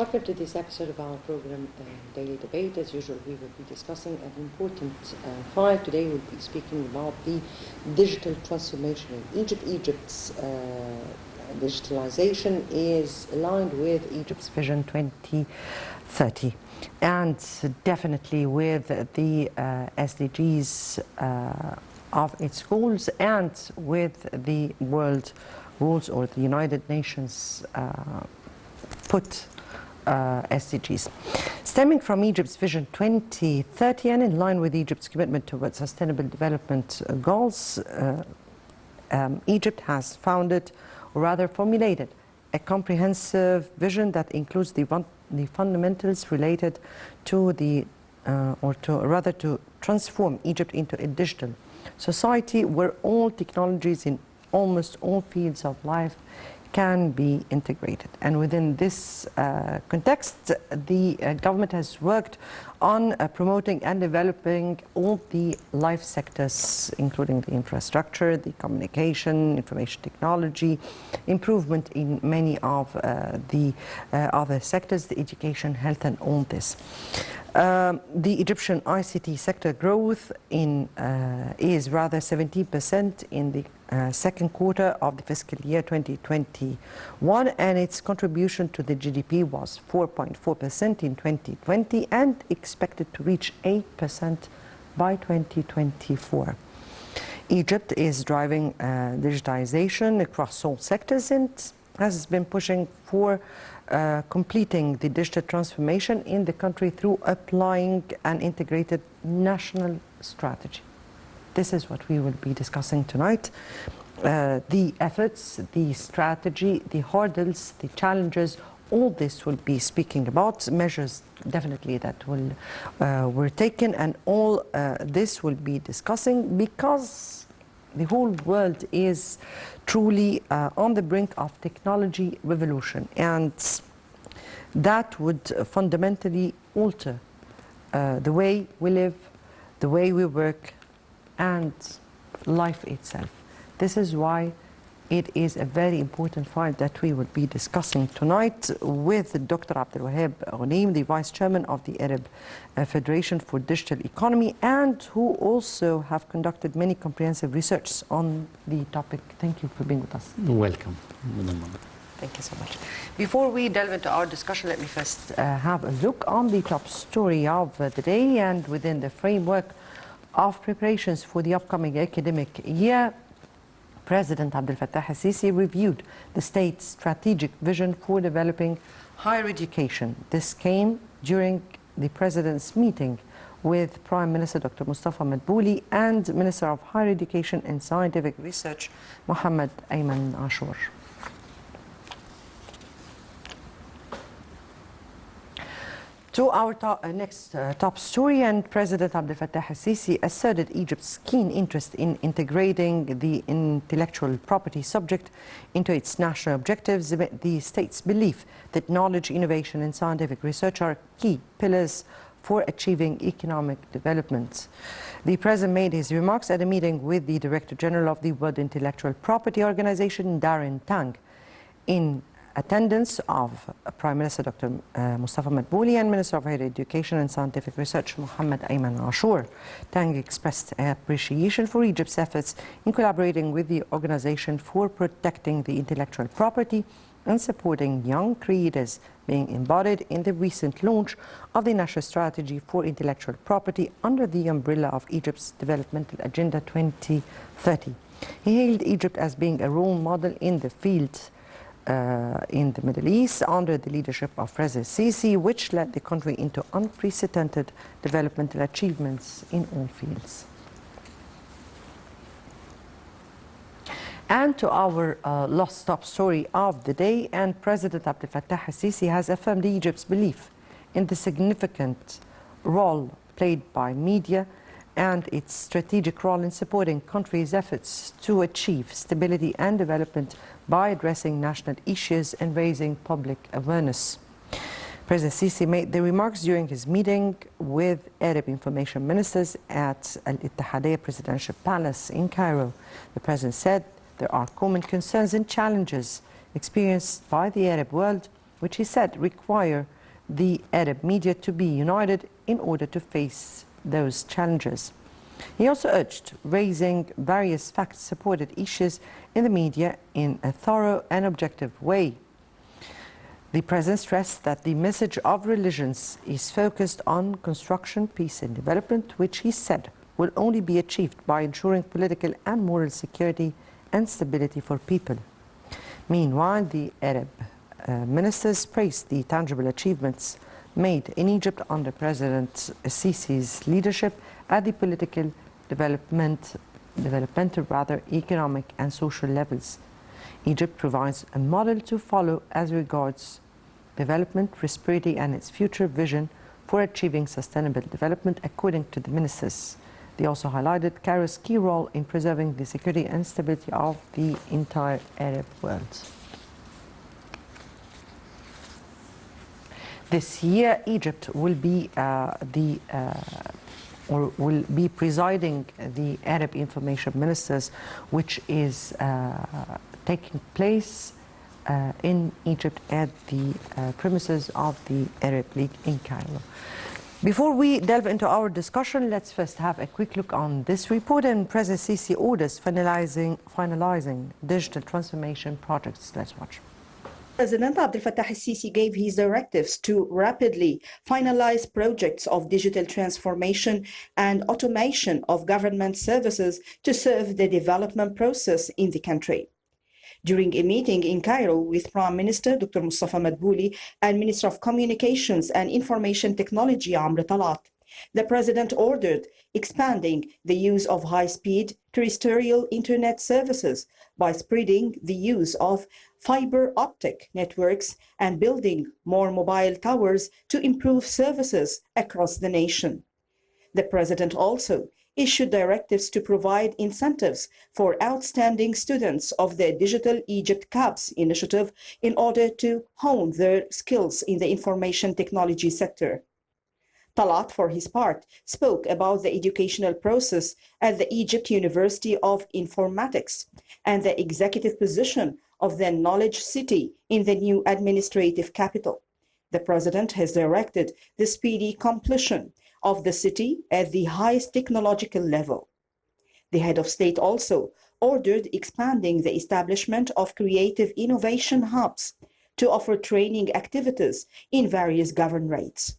Welcome to this episode of our program, Daily Debate. As usual, we will be discussing an important file. Today we'll be speaking about the digital transformation in Egypt. Egypt's digitalization is aligned with Egypt's Vision 2030 and definitely with the SDGs of its goals and with the world rules or the United Nations put SDGs. Stemming from Egypt's Vision 2030 and in line with Egypt's commitment towards sustainable development goals, Egypt has founded, or rather formulated, a comprehensive vision that includes the fundamentals related to to transform Egypt into a digital society where all technologies in almost all fields of life can be integrated. And within this context, the government has worked on promoting and developing all the life sectors, including the infrastructure, the communication, information technology, improvement in many of the other sectors, the education, health, and all this. The Egyptian ICT sector growth is rather 17% in the second quarter of the fiscal year 2021, and its contribution to the GDP was 4.4% in 2020 and expected to reach 8% by 2024. Egypt is driving digitization across all sectors and has been pushing for completing the digital transformation in the country through applying an integrated national strategy. This is what we will be discussing tonight. The efforts, the strategy, the hurdles, the challenges, all this will be speaking about. Measures definitely that were taken, and all this will be discussing because the whole world is truly on the brink of technology revolution, and that would fundamentally alter the way we live, the way we work, and life itself. This is why it is a very important file that we will be discussing tonight with Dr. Abdel Ghoneim, the Vice Chairman of the Arab Federation for Digital Economy, and who also have conducted many comprehensive research on the topic. Thank you for being with us. Welcome. Thank you so much. Before we delve into our discussion, let me first have a look on the top story of the day. And within the framework of preparations for the upcoming academic year, President Abdel al-Sisi reviewed the state's strategic vision for developing higher education. This came during the President's meeting with Prime Minister Dr. Mustafa Madbouli and Minister of Higher Education and Scientific Research, Mohammed Ayman Ashur. To our next top story, and President Abdel al-Sisi asserted Egypt's keen interest in integrating the intellectual property subject into its national objectives, the state's belief that knowledge, innovation, and scientific research are key pillars for achieving economic development. The President made his remarks at a meeting with the Director General of the World Intellectual Property Organization, Darren Tang, in attendance of Prime Minister Dr. Mustafa Madbouli and Minister of Higher Education and Scientific Research, Mohammed Ayman Ashur. Tang expressed appreciation for Egypt's efforts in collaborating with the organization for protecting the intellectual property and supporting young creators being embodied in the recent launch of the National Strategy for Intellectual Property under the umbrella of Egypt's Developmental Agenda 2030. He hailed Egypt as being a role model in the field in the Middle East under the leadership of President Sisi, which led the country into unprecedented developmental achievements in all fields. And to our last top story of the day, and President Abdel al-Sisi has affirmed Egypt's belief in the significant role played by media and its strategic role in supporting countries' efforts to achieve stability and development by addressing national issues and raising public awareness. President Sisi made the remarks during his meeting with Arab information ministers at Al-Ittihadiyya Presidential Palace in Cairo. The President said there are common concerns and challenges experienced by the Arab world which he said require the Arab media to be united in order to face those challenges. He also urged raising various fact-supported issues in the media in a thorough and objective way. The President stressed that the message of religions is focused on construction, peace and development, which he said will only be achieved by ensuring political and moral security and stability for people. Meanwhile, the Arab ministers praised the tangible achievements made in Egypt under President Sisi's leadership at the political, developmental, economic and social levels. Egypt provides a model to follow as regards development, prosperity and its future vision for achieving sustainable development, according to the ministers. They also highlighted Cairo's key role in preserving the security and stability of the entire Arab world. This year, Egypt will be will be presiding the Arab Information Ministers, which is taking place in Egypt at the premises of the Arab League in Cairo. Before we delve into our discussion, let's first have a quick look on this report and President Sisi orders finalizing digital transformation projects. Let's watch. President Abdel al-Sisi gave his directives to rapidly finalize projects of digital transformation and automation of government services to serve the development process in the country. During a meeting in Cairo with Prime Minister Dr. Mustafa Madbouli and Minister of Communications and Information Technology Amr Talat, the President ordered expanding the use of high-speed terrestrial internet services by spreading the use of fiber optic networks and building more mobile towers to improve services across the nation. The President also issued directives to provide incentives for outstanding students of the Digital Egypt CAPS initiative in order to hone their skills in the information technology sector. Talat, for his part, spoke about the educational process at the Egypt University of Informatics and the executive position of the Knowledge City in the new administrative capital. The President has directed the speedy completion of the city at the highest technological level. The head of state also ordered expanding the establishment of creative innovation hubs to offer training activities in various governorates.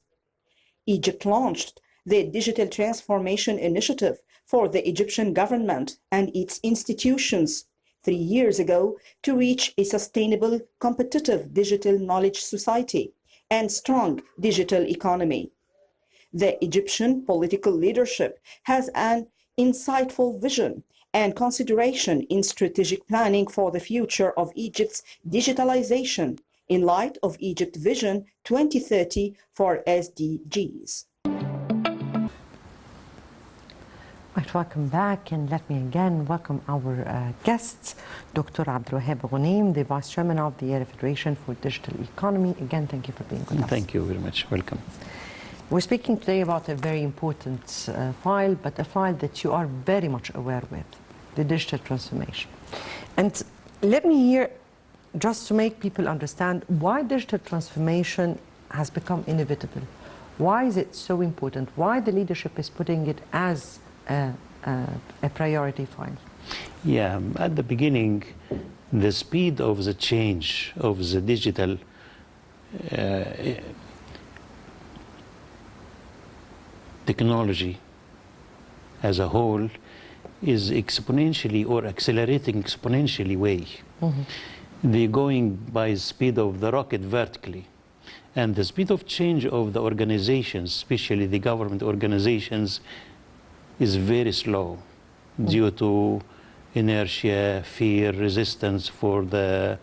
Egypt launched the Digital Transformation Initiative for the Egyptian government and its institutions 3 years ago to reach a sustainable, competitive digital knowledge society and strong digital economy. The Egyptian political leadership has an insightful vision and consideration in strategic planning for the future of Egypt's digitalization in light of Egypt Vision 2030 for SDGs. Right, welcome back, and let me again welcome our guests, Dr. Wahab Ghoneim, the Vice Chairman of the Arab Federation for Digital Economy. Again, thank you for being with us. Thank you very much. Welcome. We're speaking today about a very important file, but a file that you are very much aware with, the digital transformation. And let me hear, just to make people understand, why digital transformation has become inevitable. Why is it so important? Why the leadership is putting it as a priority file? Yeah, at the beginning, the speed of the change of the digital technology as a whole is exponentially or accelerating exponentially way. They're going by the speed of the rocket vertically. And the speed of change of the organizations, especially the government organizations, is very slow due to inertia, fear, resistance for the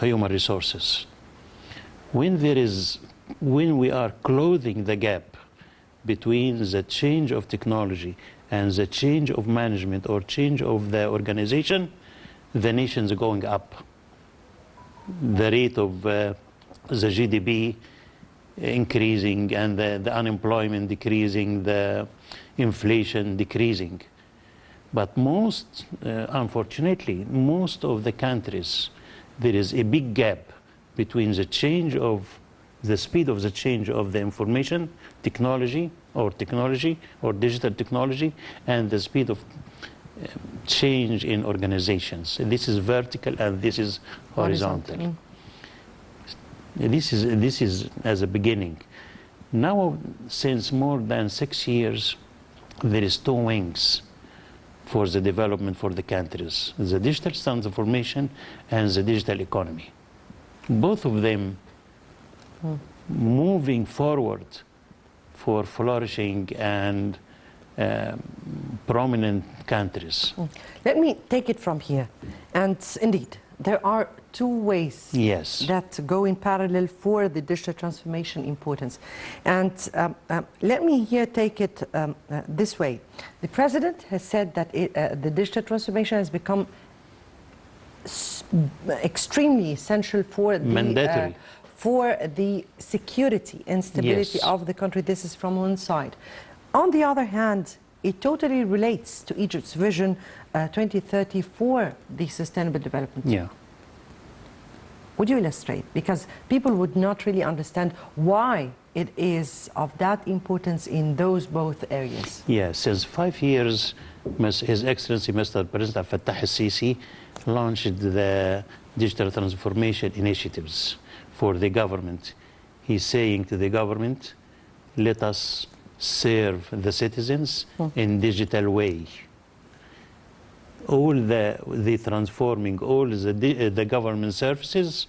human resources. When we are closing the gap between the change of technology and the change of management or change of the organization, the nation's going up. The rate of the GDP increasing and the unemployment decreasing, the inflation decreasing. But unfortunately, most of the countries, there is a big gap between the change of the speed of the change of the information technology or digital technology and the speed of change in organizations. This is vertical and this is horizontal. This is as a beginning. Now, since more than 6 years, there is two wings for the development for the countries: the digital transformation and the digital economy. Both of them moving forward for flourishing and prominent countries. Let me take it from here. And indeed, there are two ways Yes. that go in parallel for the digital transformation importance. And let me here take it this way. The president has said that the digital transformation has become extremely essential for the Mandatory. For the security and stability Yes. of the country. This is from one side. On the other hand, it totally relates to Egypt's vision 2030 for the sustainable development. Yeah. Would you illustrate? Because people would not really understand why it is of that importance in those both areas. Yes, since 5 years, His Excellency Mr. President Fattah al-Sisi launched the digital transformation initiatives for the government. He's saying to the government, let us serve the citizens in digital way. All the transforming all the government services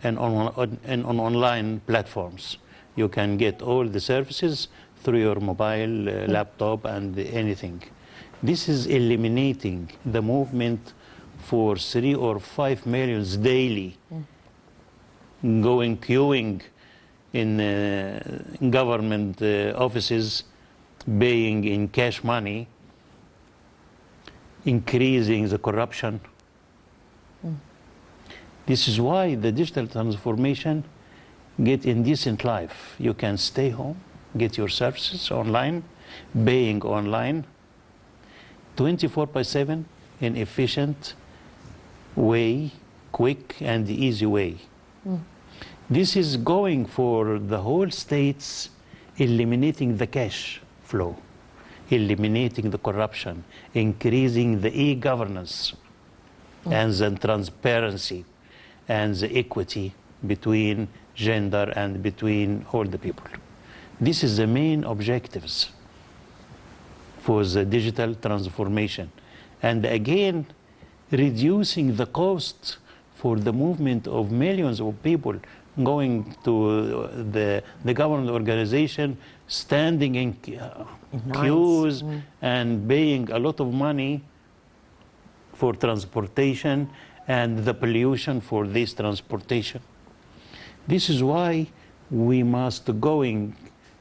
and on online platforms. You can get all the services through your mobile, laptop, and anything. This is eliminating the movement for 3 or 5 millions daily, going queuing in government offices, paying in cash money, increasing the corruption. This is why the digital transformation get indecent life. You can stay home, get your services online, paying online, 24/7 in efficient way, quick and easy way. This is going for the whole states, eliminating the cash flow, eliminating the corruption, increasing the e-governance and the transparency and the equity between gender and between all the people. This is the main objectives for the digital transformation. And again, reducing the cost for the movement of millions of people going to the government organization, standing in queues and paying a lot of money for transportation and the pollution for this transportation. This is why we must going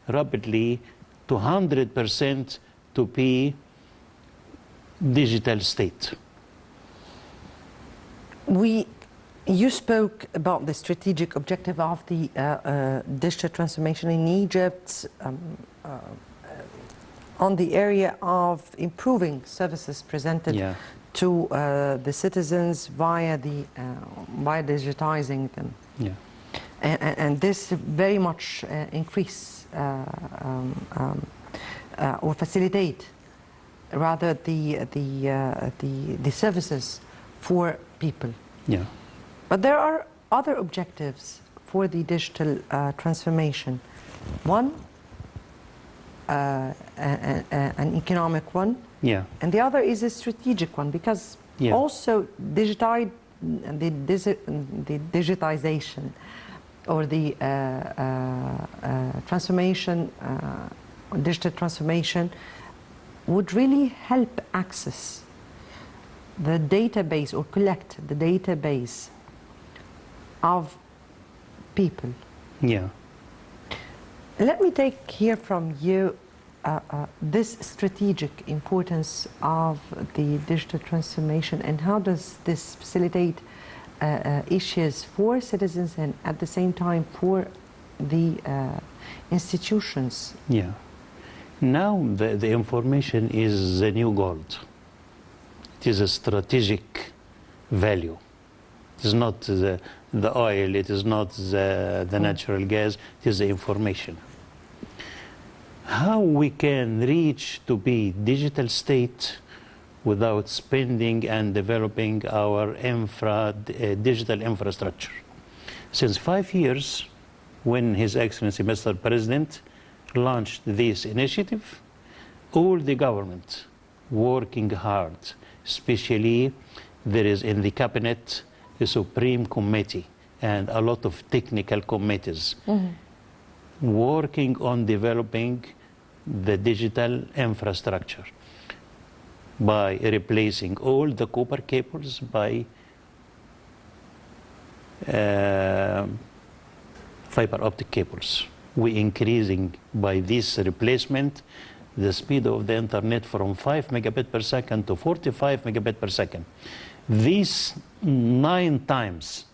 rapidly to 100% to be digital state. You spoke about the strategic objective of the digital transformation in Egypt on the area of improving services presented to the citizens via digitizing them. Yeah. And this very much increase or facilitate rather the services for people. Yeah. But there are other objectives for the digital transformation. One, an economic one, and the other is a strategic one, because also the digitization or the transformation, digital transformation would really help access the database or collect the database of people. Yeah. Let me take here from you this strategic importance of the digital transformation, and how does this facilitate issues for citizens and at the same time for the institutions? Yeah. Now the information is the new gold. It is a strategic value. It is not the oil, it is not the natural gas, it is the information. How we can reach to be digital state without spending and developing our digital infrastructure. Since 5 years, when His Excellency Mr. President launched this initiative, all the government working hard, especially there is in the cabinet a supreme committee and a lot of technical committees working on developing the digital infrastructure by replacing all the copper cables by fiber optic cables. We increasing by this replacement the speed of the internet from 5 megabit per second to 45 megabit per second. These 9 times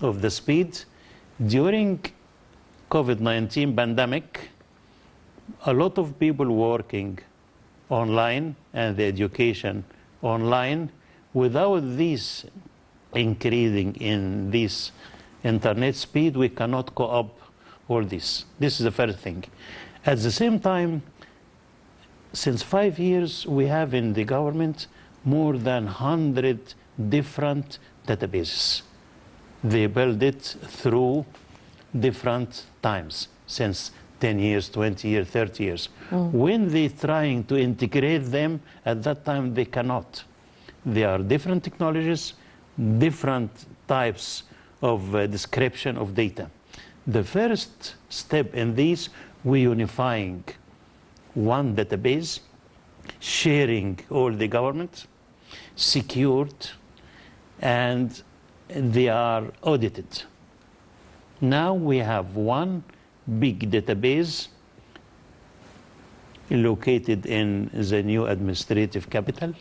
of the speed during COVID-19 pandemic, a lot of people working online and the education online. Without this increasing in this internet speed, we cannot co-op all this. This is the first thing. At the same time, since 5 years, we have in the government more than 100 different databases. They build it through different times, since 10 years, 20 years, 30 years. When they're trying to integrate them, at that time they cannot. There are different technologies, different types of description of data. The first step in this, we're unifying one database, sharing all the government, secured, and they are audited. Now we have one big database located in the new administrative capital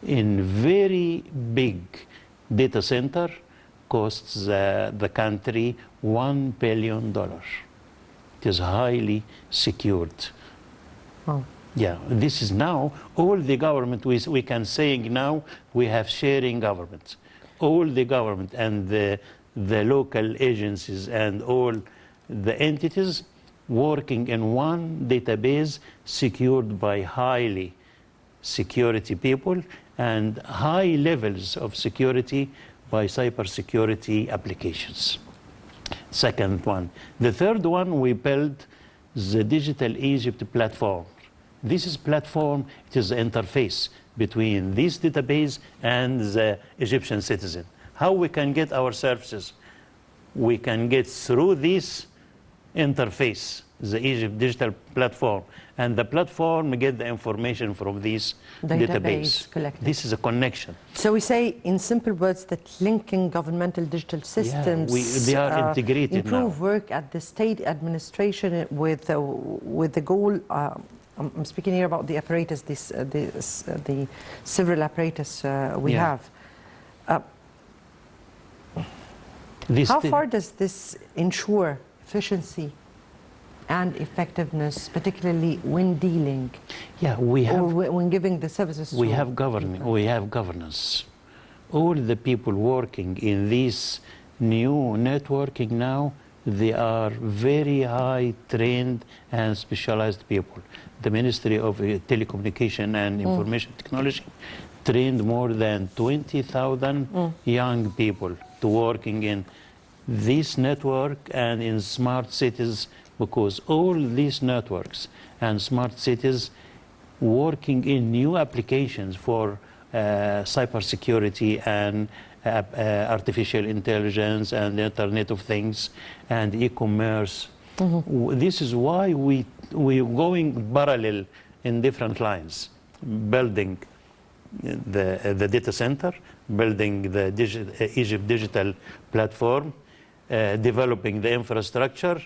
in very big data center, costs the country $1 billion. It is highly secured. Wow. Yeah, this is now all the government, we can saying now we have sharing government. All the government and the local agencies and all the entities working in one database secured by highly security people and high levels of security by cybersecurity applications. Second one. The third one, we built the Digital Egypt platform. This is platform, it is the interface between this database and the Egyptian citizen. How we can get our services? We can get through this interface, the Egypt digital platform, and the platform get the information from this database. Collected. This is a connection. So we say, in simple words, that linking governmental digital systems they are integrated improve now. work at the state administration with the goal. I'm speaking here about the apparatus, the civil apparatus we have. How far does this ensure efficiency and effectiveness, particularly when dealing? Yeah, we have. Or when giving the services. We have governing. We have governance. All the people working in this new networking now, they are very high trained and specialized people. The Ministry of Telecommunication and Information Technology trained more than 20,000 young people to working in this network and in smart cities, because all these networks and smart cities working in new applications for cybersecurity and artificial intelligence and the Internet of Things and e-commerce. This is why we're going parallel in different lines, building the data center, building the Egypt digital platform, developing the infrastructure,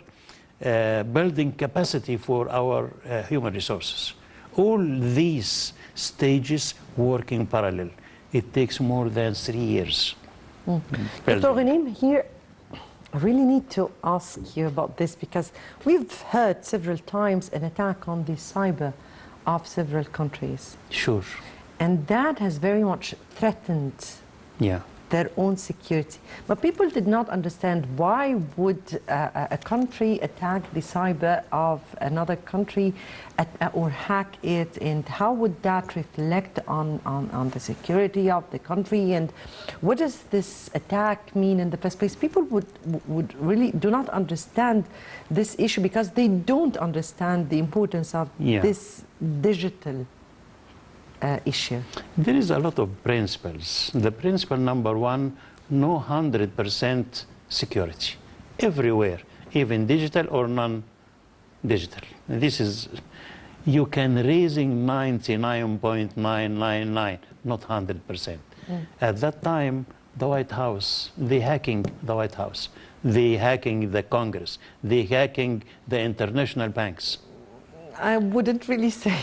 building capacity for our human resources. All these stages working parallel. It takes more than 3 years. Dr. Ghoneim, here I really need to ask you about this, because we've heard several times an attack on the cyber of several countries. Sure. And that has very much threatened their own security. But people did not understand why would a country attack the cyber of another country or hack it, and how would that reflect on the security of the country, and what does this attack mean in the first place? People would really do not understand this issue because they don't understand the importance of this digital issue. There is a lot of principles. The principle number one, no 100% security everywhere, even digital or non-digital. This is, you can raising 99.999, not 100%. At that time, the White House, they hacking the White House, they hacking the Congress, they hacking the international banks. I wouldn't really say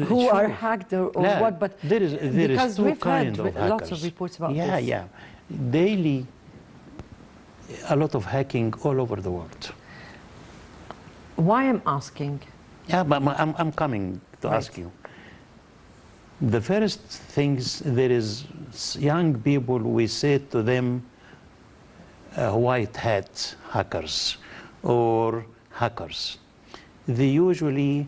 who are hacked or what, but there is because two we've kind heard of hackers. lots of reports about this. Yeah, daily, a lot of hacking all over the world. Why I'm asking? Yeah, but I'm coming to ask you. The first things, there is young people, we say to them white hat hackers or hackers. They usually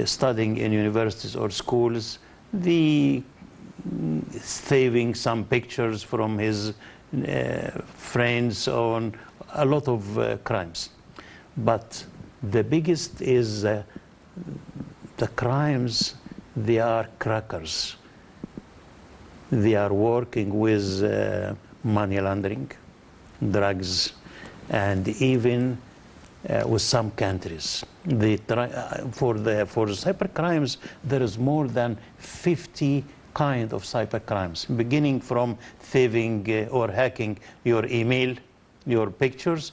studying in universities or schools, they saving some pictures from his friends on a lot of crimes. But the biggest is the crimes, they are crackers. They are working with money laundering, drugs, and even with some countries. They try, for cyber crimes, there is more than 50 kind of cyber crimes, beginning from thieving or hacking your email, your pictures,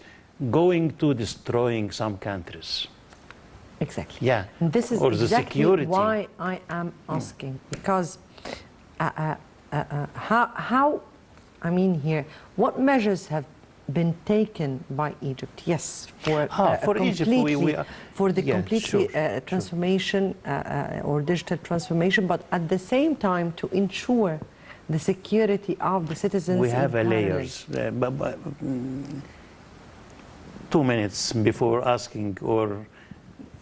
going to destroying some countries. Exactly. Yeah. And this is or the exactly security. why I am asking, because how, I mean here, what measures have been taken by Egypt? Yes, for Egypt, for the yeah, completely sure, transformation or digital transformation, but at the same time to ensure the security of the citizens. We have in layers. 2 minutes before asking or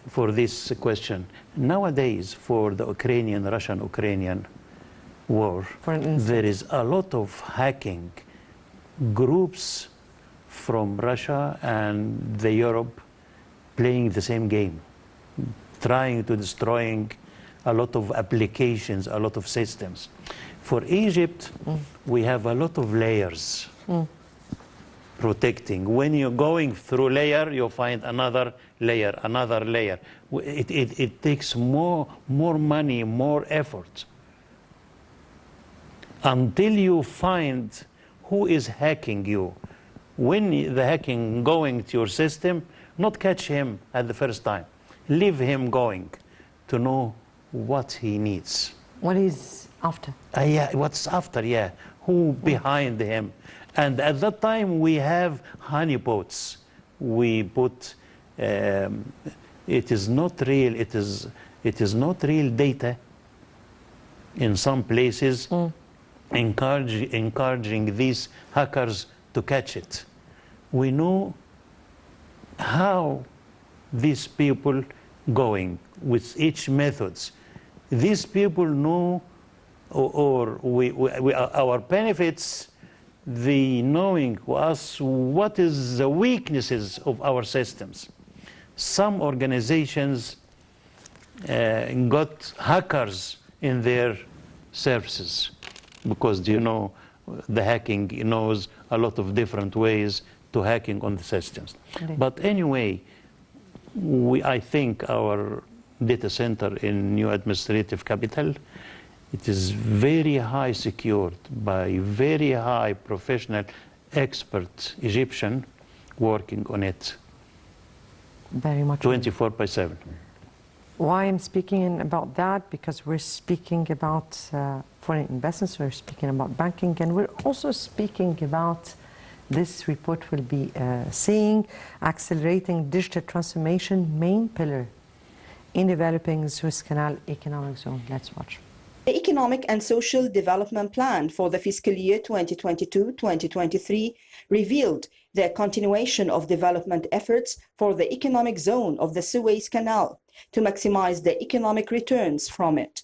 for this question. Nowadays, for the Russian-Ukrainian war, For an instance. there is a lot of hacking groups from Russia and the Europe playing the same game, trying to destroying a lot of applications, a lot of systems. For Egypt, we have a lot of layers protecting. When you're going through layer, you find another layer, another layer. It takes more money, more effort until you find who is hacking you. When the hacking going to your system, not catch him at the first time. Leave him going to know what he needs. What is after? Yeah, what's after, yeah. Who behind him. And at that time, we have honeypots. We put, it is not real, it is not real data in some places, encouraging these hackers to catch it. We know how these people going with each methods. These people know, or our benefits, the knowing us what is the weaknesses of our systems. Some organizations got hackers in their services because the hacking knows a lot of different ways to hacking on the systems. Indeed. But anyway, I think our data center in new administrative capital, it is very high secured by very high professional expert Egyptian working on it Very much. 24/7. Why I'm speaking about that? Because we're speaking about foreign investments, we're speaking about banking, and we're also speaking about, this report will be saying, accelerating digital transformation, main pillar in developing Suez Canal economic zone. Let's watch. The Economic and Social Development Plan for the fiscal year 2022-2023 revealed the continuation of development efforts for the economic zone of the Suez Canal to maximize the economic returns from it.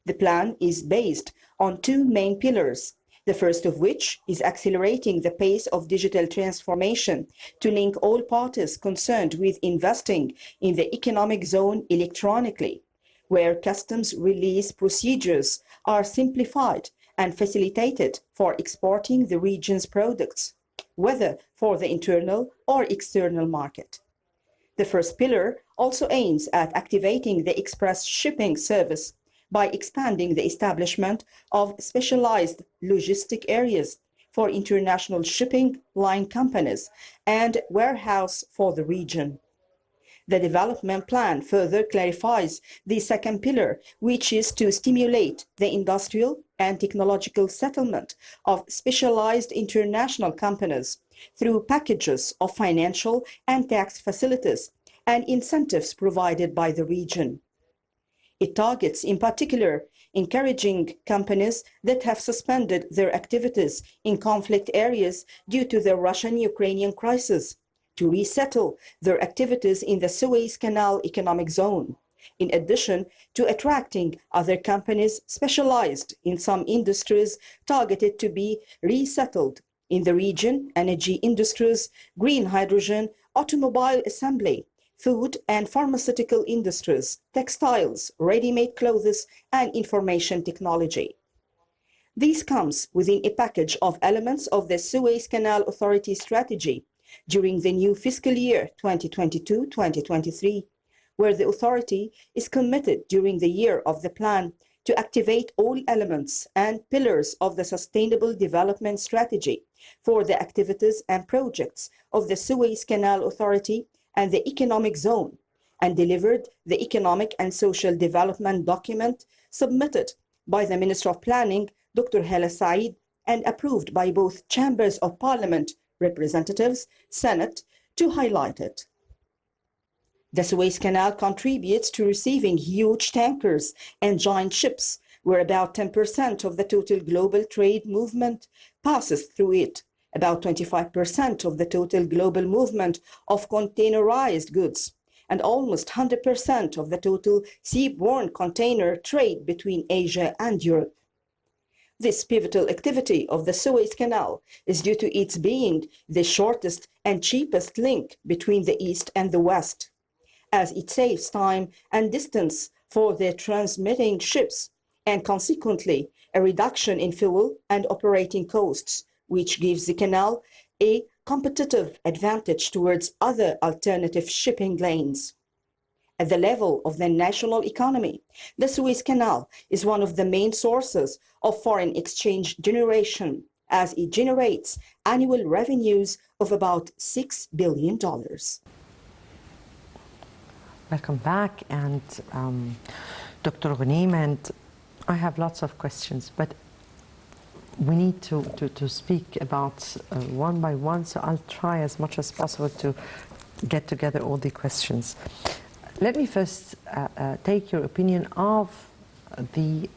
The plan is based on two main pillars, the first of which is accelerating the pace of digital transformation to link all parties concerned with investing in the economic zone electronically, where customs release procedures are simplified and facilitated for exporting the region's products, whether for the internal or external market. The first pillar also aims at activating the express shipping service by expanding the establishment of specialized logistic areas for international shipping line companies and warehouse for the region. The development plan further clarifies the second pillar, which is to stimulate the industrial and technological settlement of specialized international companies through packages of financial and tax facilities and incentives provided by the region. It targets, in particular, encouraging companies that have suspended their activities in conflict areas due to the Russian-Ukrainian crisis to resettle their activities in the Suez Canal economic zone, in addition to attracting other companies specialized in some industries targeted to be resettled in the region: energy industries, green hydrogen, automobile assembly, food and pharmaceutical industries, textiles, ready-made clothes, and information technology. This comes within a package of elements of the Suez Canal Authority strategy during the new fiscal year 2022-2023, where the authority is committed during the year of the plan to activate all elements and pillars of the Sustainable Development Strategy for the activities and projects of the Suez Canal Authority and the economic zone, and delivered the Economic and Social Development document submitted by the Minister of Planning, Dr. Hala Said, and approved by both chambers of parliament, representatives, Senate, to highlight it. The Suez Canal contributes to receiving huge tankers and giant ships, where about 10% of the total global trade movement passes through it, about 25% of the total global movement of containerized goods, and almost 100% of the total seaborne container trade between Asia and Europe. This pivotal activity of the Suez Canal is due to its being the shortest and cheapest link between the East and the West, as it saves time and distance for the transmitting ships, and consequently a reduction in fuel and operating costs, which gives the canal a competitive advantage towards other alternative shipping lanes. At the level of the national economy, the Suez Canal is one of the main sources of foreign exchange generation, as it generates annual revenues of about $6 billion. Welcome back, and Dr. Ghoneim, and I have lots of questions, but we need to speak about one by one, so I'll try as much as possible to get together all the questions. Let me first take your opinion of the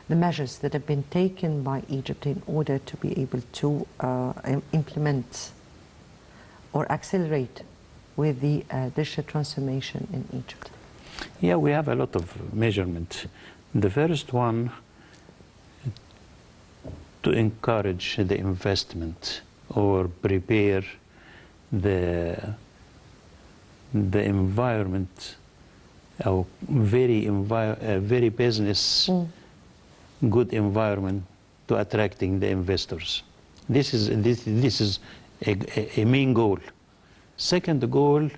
measures that have been taken by Egypt in order to be able to implement or accelerate with the digital transformation in Egypt. Yeah, we have a lot of measurement. The first one, to encourage the investment or prepare the environment, a very business good environment to attracting the investors. This is a main goal. Second goal,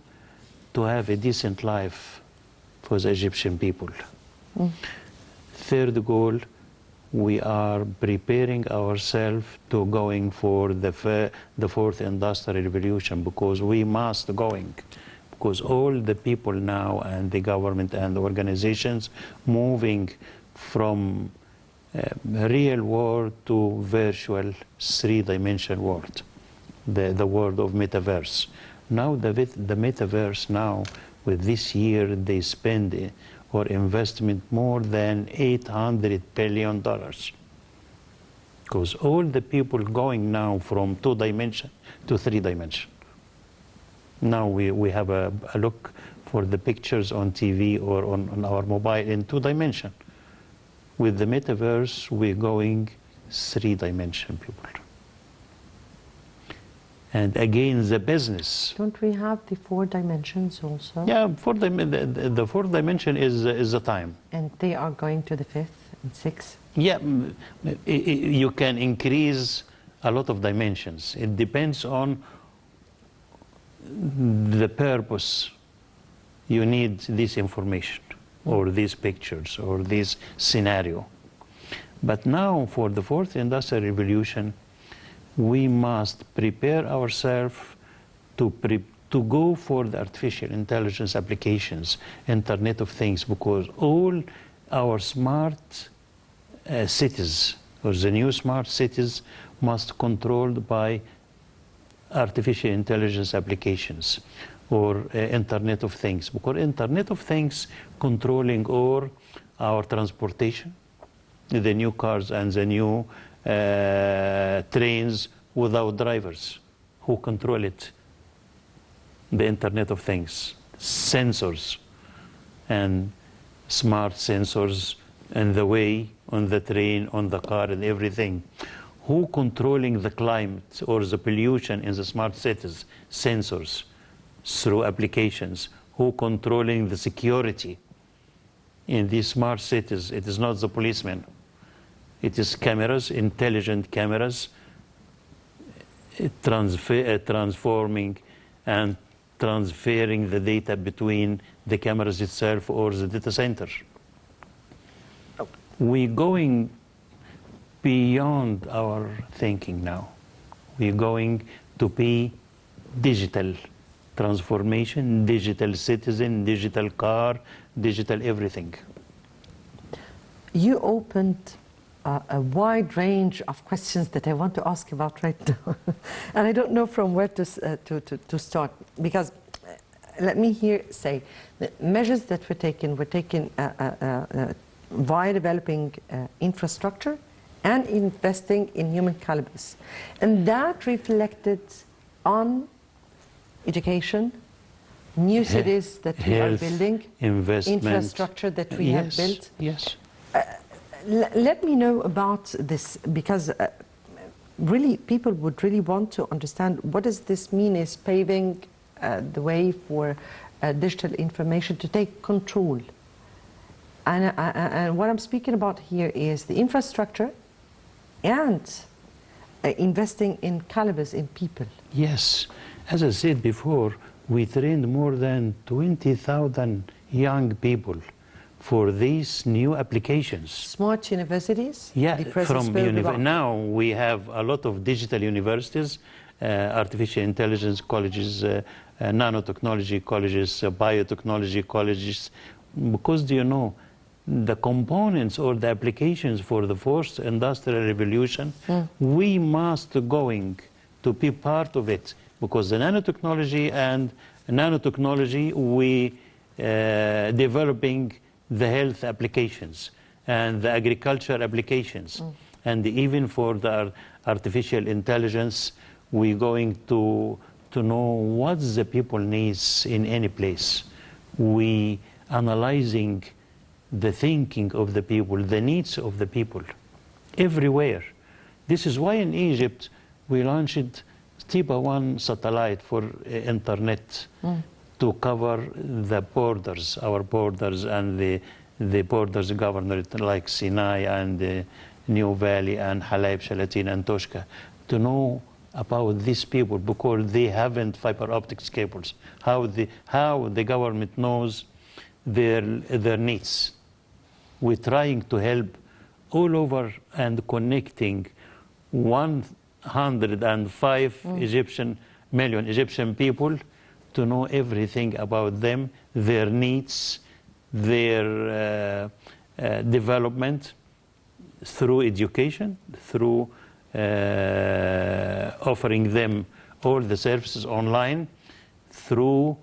to have a decent life for the Egyptian people. Third goal, we are preparing ourselves to going for the fourth industrial revolution, because we must going, because all the people now and the government and the organizations moving from real world to virtual three-dimensional world, the world of metaverse. Now the metaverse now, with this year, they spend or investment more than $800 billion. Because all the people going now from 2-dimension to 3-dimension. Now we have a look for the pictures on TV or on our mobile in 2-dimension. With the metaverse, we're going 3-dimension people. And again, the business. Don't we have the 4 dimensions also? Yeah, the 4th dimension is the time. And they are going to the 5th and 6th? Yeah, you can increase a lot of dimensions. It depends on the purpose you need this information or these pictures or this scenario. But now for the 4th industrial revolution, we must prepare ourselves to go for the artificial intelligence applications, Internet of Things, because all our smart cities, or the new smart cities, must be controlled by artificial intelligence applications or Internet of Things, because Internet of Things controlling all our transportation, the new cars and the new trains without drivers. Who control it? The Internet of Things, sensors and smart sensors and the way on the train, on the car and everything. Who controlling the climate or the pollution in the smart cities? Sensors through applications. Who controlling the security in these smart cities? It is not the policemen. It is cameras, intelligent cameras, transforming and transferring the data between the cameras itself or the data center. We're going beyond our thinking now. We're going to be digital transformation, digital citizen, digital car, digital everything. You opened a wide range of questions that I want to ask about right now. And I don't know from where to start, because let me here say the measures that we're taking via developing infrastructure and investing in human calibers. And that reflected on education, new cities that we are building, investment, infrastructure that we have built. Yes. Let me know about this, because really people would really want to understand what does this mean is paving the way for digital information to take control. And what I'm speaking about here is the infrastructure and investing in calibers, in people. Yes. As I said before, we trained more than 20,000 young people for these new applications. Smart universities? Yeah, now we have a lot of digital universities, artificial intelligence colleges, nanotechnology colleges, biotechnology colleges, because do you know, the components or the applications for the 4th industrial revolution, we must going to be part of it, because the nanotechnology we developing the health applications and the agriculture applications, and even for the artificial intelligence, we're going to know what the people needs in any place. We analyzing the thinking of the people, the needs of the people, everywhere. This is why in Egypt we launched TIPA-1 satellite for internet to cover the borders, our borders and the borders governorate like Sinai and New Valley and Halab, Shalatin and Toshka, to know about these people, because they haven't fiber optics cables. How the government knows their needs. We're trying to help all over and connecting 105 million Egyptian people to know everything about them, their needs, their development through education, through offering them all the services online, through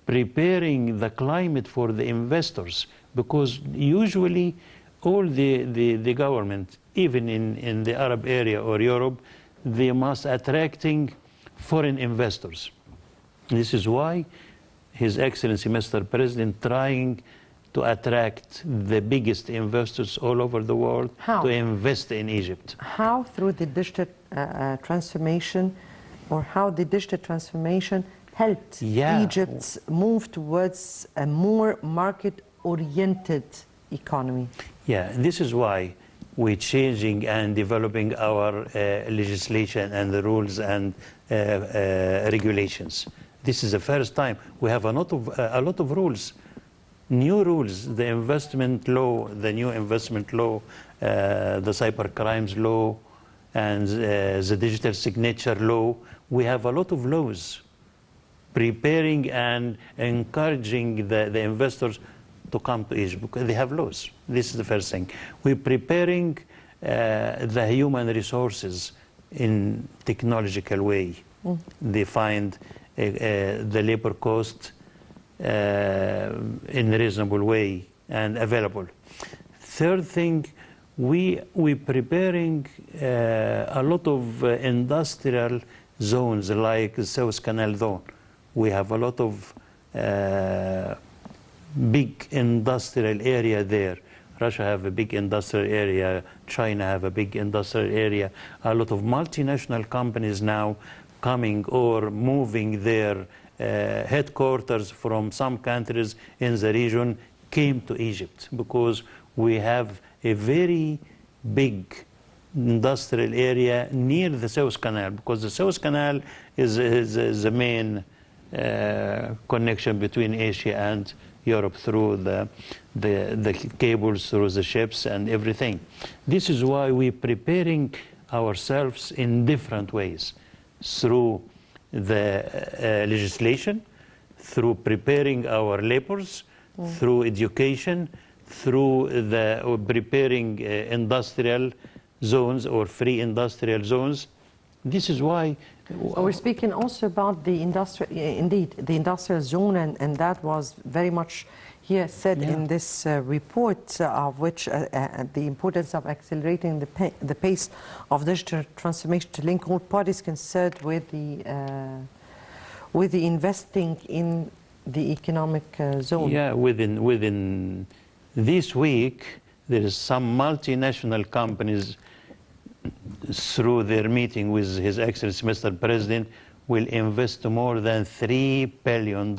preparing the climate for the investors, because usually all the government, even in the Arab area or Europe, they must attracting foreign investors. This is why His Excellency Mr. President trying to attract the biggest investors all over the world How? to invest in Egypt. How through the digital transformation, or how the digital transformation helped Yeah. Egypt's move towards a more market-oriented economy? Yeah, this is why we're changing and developing our legislation and the rules and regulations. This is the first time we have a lot of rules, new rules, the investment law, the new investment law, the cyber crimes law, and the digital signature law. We have a lot of laws preparing and encouraging the investors to come to Egypt because they have laws. This is the first thing. We're preparing the human resources in technological way. They find the labor cost in a reasonable way and available. Third thing, we're preparing a lot of industrial zones like the Suez Canal zone. We have a lot of big industrial area there. Russia have a big industrial area, China have a big industrial area. A lot of multinational companies now coming or moving their headquarters from some countries in the region came to Egypt because we have a very big industrial area near the Suez Canal, because the Suez Canal is the main connection between Asia and Europe through the cables, through the ships and everything. This is why we're preparing ourselves in different ways, through the legislation, through preparing our laborers, through education, through the preparing industrial zones or free industrial zones. This is why So we're speaking also about the industrial, indeed, the industrial zone, and that was very much here said in this report, of which the importance of accelerating the pace of digital transformation to link all parties concerned with the investing in the economic zone. Yeah, within this week, there is some multinational companies, through their meeting with His Excellency Mr. President, will invest more than $3 billion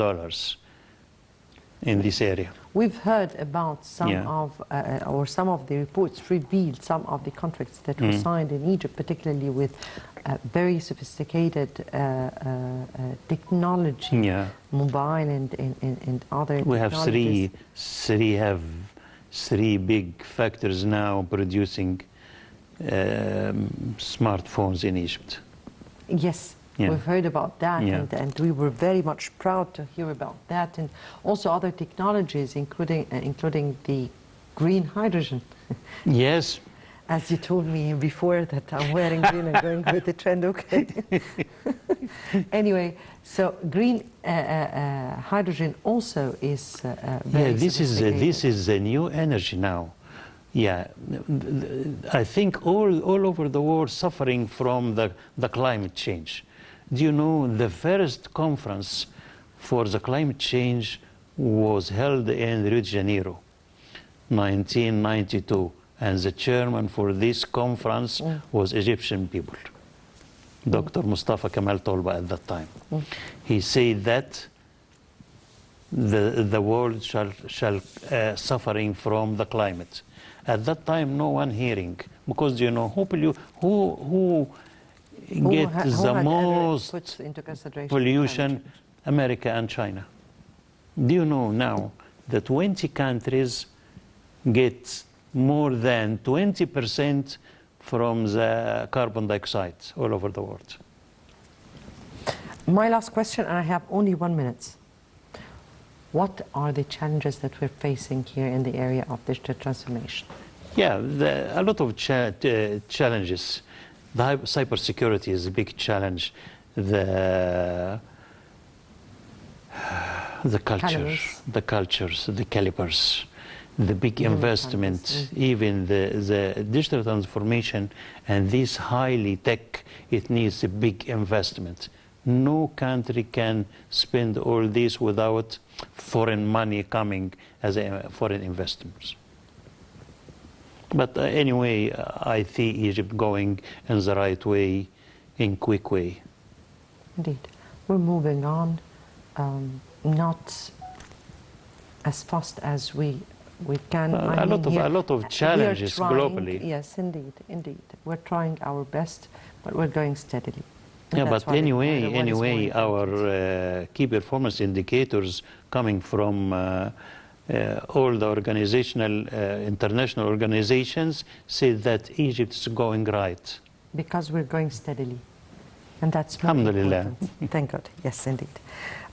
in this area. We've heard about some of the reports revealed some of the contracts that were signed in Egypt, particularly with very sophisticated technology, mobile and other. We have three big factories now producing smartphones in Egypt. Yes, we've heard about that, and we were very much proud to hear about that, and also other technologies, including the green hydrogen. Yes. As you told me before that I'm wearing green and going with the trend, okay. Anyway, so green hydrogen also is very this is a new energy now. Yeah, I think all over the world suffering from the climate change. Do you know the first conference for the climate change was held in Rio de Janeiro, 1992, and the chairman for this conference was Egyptian people, Dr. Mustafa Kemal Tolba at that time. He said that the world shall suffering from the climate. At that time, no one hearing, because you know who gets the most pollution? America and China. Do you know now that 20 countries get more than 20% from the carbon dioxide all over the world? My last question, and I have only 1 minute. What are the challenges that we're facing here in the area of digital transformation? Yeah, a lot of challenges. The cybersecurity is a big challenge. The culture, Calamus. the cultures, the calibers, the big Human investment, calibers, even the digital transformation and this highly tech, it needs a big investment. No country can spend all this without foreign money coming as a foreign investments. But anyway, I see Egypt going in the right way, in quick way. Indeed. We're moving on, not as fast as we can. A lot of challenges we are trying, globally. Yes, indeed, indeed. We're trying our best, but we're going steadily. And Yeah, that's but why anyway, what is more important. our key performance indicators coming from all the organizational, international organizations say that Egypt is going right. Because we're going steadily. And that's more Alhamdulillah. important. Thank God. Yes, indeed.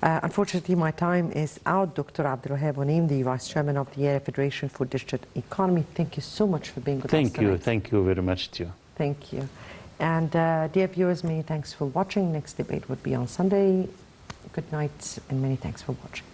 Unfortunately, my time is out. Dr. Abdel Wahab Ghoneim, the Vice Chairman of the Area Federation for Digital Economy. Thank you so much for being with us Thank you. tonight. Thank you very much, too. Thank you. And dear viewers, many thanks for watching. Next debate would be on Sunday. Good night and many thanks for watching.